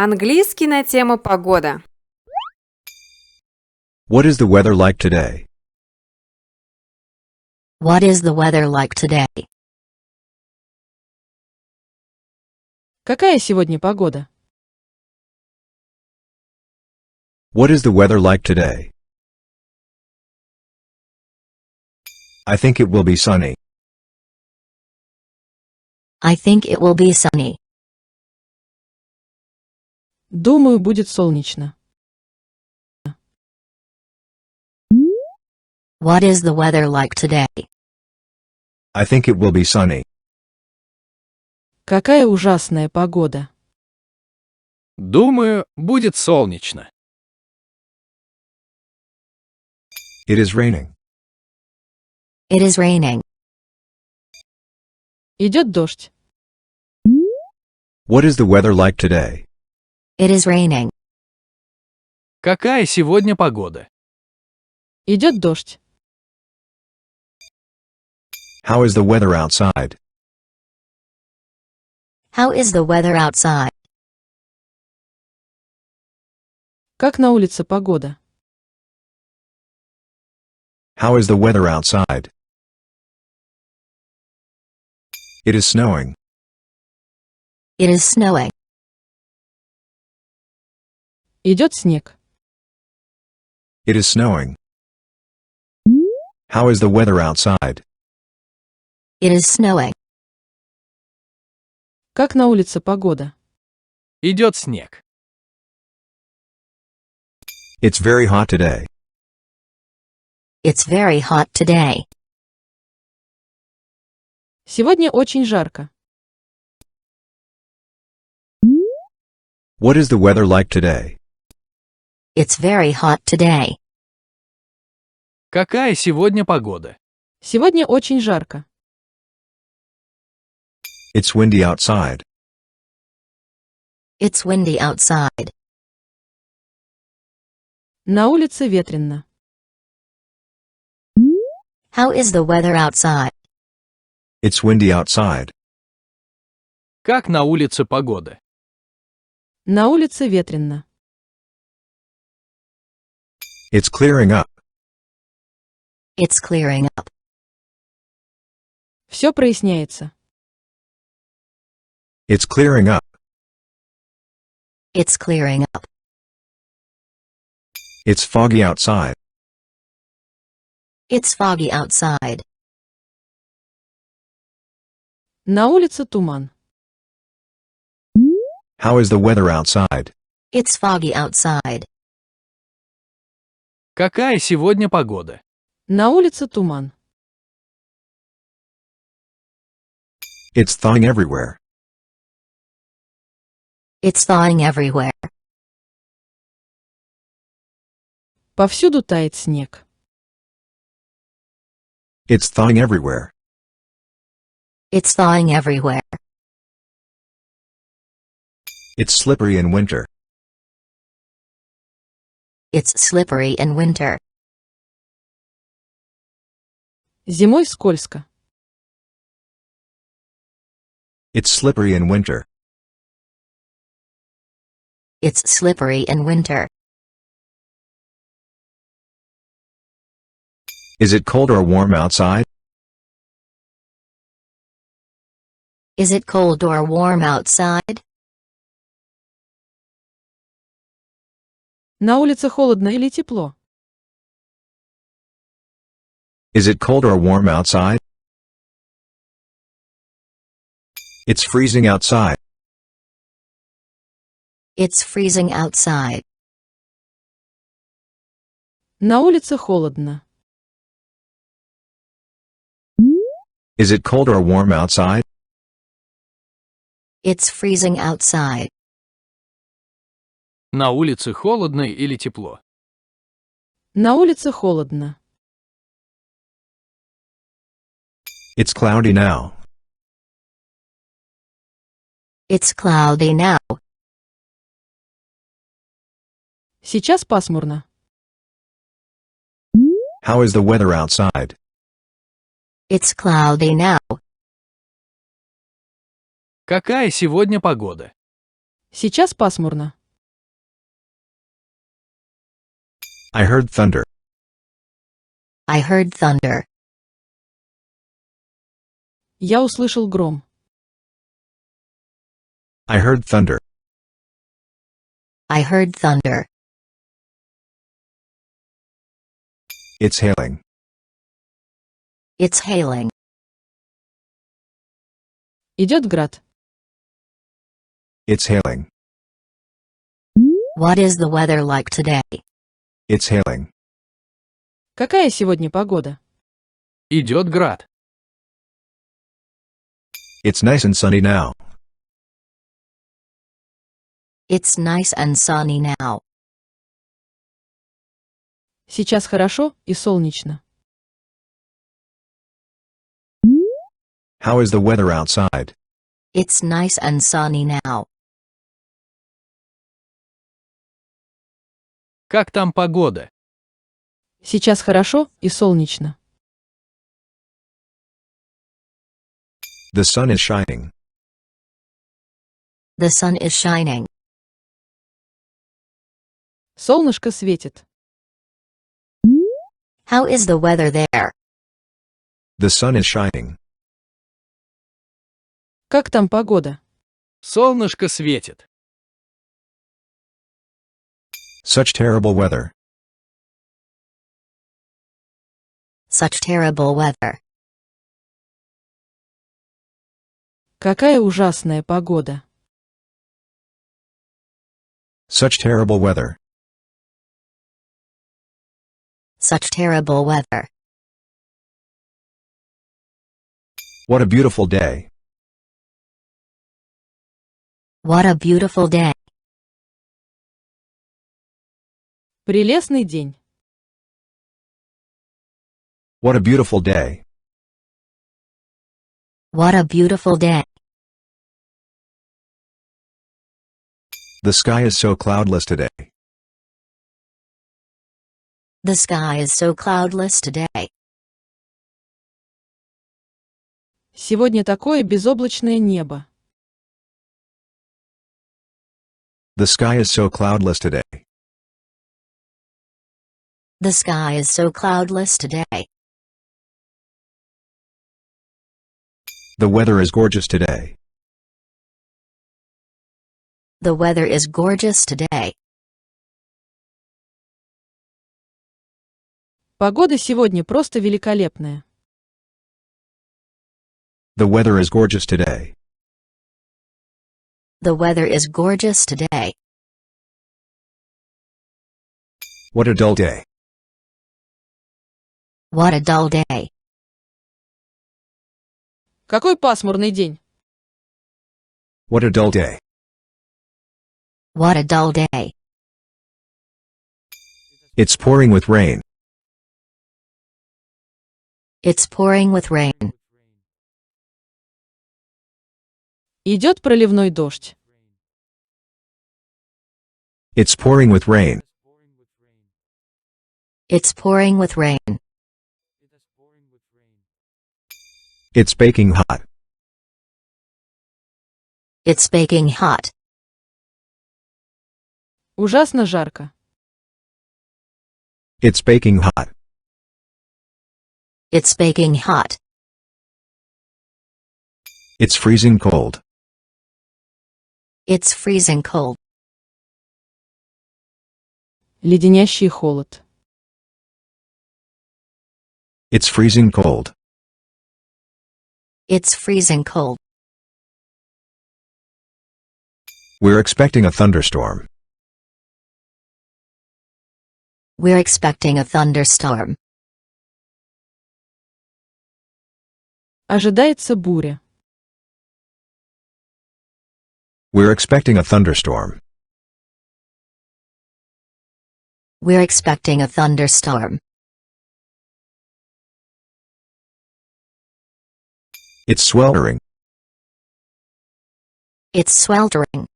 Английский на тему погода. What is the weather like today? What is the weather like today? Какая сегодня погода? What is the weather like today? I think it will be sunny. I think it will be sunny. Думаю, будет солнечно. What is the weather like today? I think it will be sunny. Какая ужасная погода. Думаю, будет солнечно. It is raining. It is raining. Идет дождь. What is the weather like today? It is raining. Какая сегодня погода? Идет дождь. How is the weather outside? How is the weather outside? Как на улице погода? How is the weather outside? It is snowing. It is snowing. Идет снег. It is snowing. How is the weather outside? It is snowing. Как на улице погода? Идет снег. It's very hot today. It's very hot today. Сегодня очень жарко. What is the weather like today? It's very hot today. Какая сегодня погода? Сегодня очень жарко. It's windy outside. It's windy outside. На улице ветрено. How is the weather outside? It's windy outside. Как на улице погода? На улице ветрено. It's clearing up. It's clearing up. Все проясняется. It's clearing up. It's clearing up. It's foggy outside. It's foggy outside. На улице туман. How is the weather outside? It's foggy outside. Какая сегодня погода? На улице туман. It's thawing everywhere. It's thawing everywhere. Повсюду тает снег. It's thawing everywhere. It's thawing everywhere. It's slippery in winter. It's slippery in winter. Зимой скользко. It's slippery in winter. It's slippery in winter. Is it cold or warm outside? Is it cold or warm outside? На улице холодно или тепло? Is it cold or warm outside? It's freezing outside. It's freezing outside. На улице холодно. Is it cold or warm outside? It's freezing outside. На улице холодно или тепло? На улице холодно. It's cloudy now. It's cloudy now. Сейчас пасмурно. How is the weather outside? It's cloudy now. Какая сегодня погода? Сейчас пасмурно. I heard thunder. I heard thunder. Я услышал гром. I heard thunder. I heard thunder. It's hailing. It's hailing. Идет град. It's hailing. What is the weather like today? It's hailing. Какая сегодня погода? Идет град. It's nice and sunny now. It's nice and sunny now. Сейчас хорошо и солнечно. How is the weather outside? It's nice and sunny now. Как там погода? Сейчас хорошо и солнечно. The sun is shining. The sun is shining. Солнышко светит. How is the weather there? The sun is shining. Как там погода? Солнышко светит. Such terrible weather. Such terrible weather. Какая ужасная погода. Such terrible weather. Such terrible weather. What a beautiful day. What a beautiful day. Прелестный день. What a beautiful day. What a beautiful day. The sky is so cloudless today. The sky is so cloudless today. Сегодня такое безоблачное небо. The sky is so cloudless today. The sky is so cloudless today. The weather is gorgeous today. The weather is gorgeous today. Погода сегодня просто великолепная. The weather is gorgeous today. The weather is gorgeous today. What a dull day. What a dull day. Какой пасмурный день. What a dull day. What a dull day. It's pouring with rain. It's pouring with rain. Идет проливной дождь. It's pouring with rain. It's pouring with rain. It's baking hot. It's baking hot. Ужасно жарко. It's baking hot. It's baking hot. It's freezing cold. It's freezing cold. Леденящий холод. It's freezing cold. It's freezing cold. We're expecting a thunderstorm. We're expecting a thunderstorm. Ожидается буря. We're expecting a thunderstorm. We're expecting a thunderstorm. It's sweltering. It's sweltering.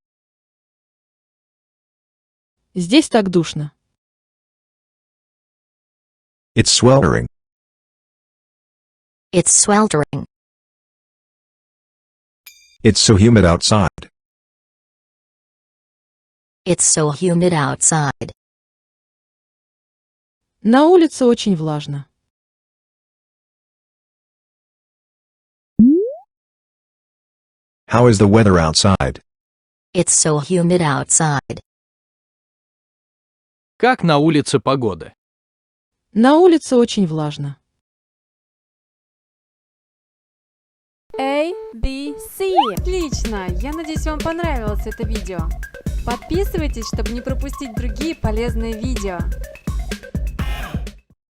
Здесь так душно. It's sweltering. It's sweltering. It's so humid outside. It's so humid outside. На улице очень влажно. How is the weather outside? It's so humid outside. Как на улице погода? На улице очень влажно. A, B, C. Отлично! Я надеюсь, вам понравилось это видео. Подписывайтесь, чтобы не пропустить другие полезные видео.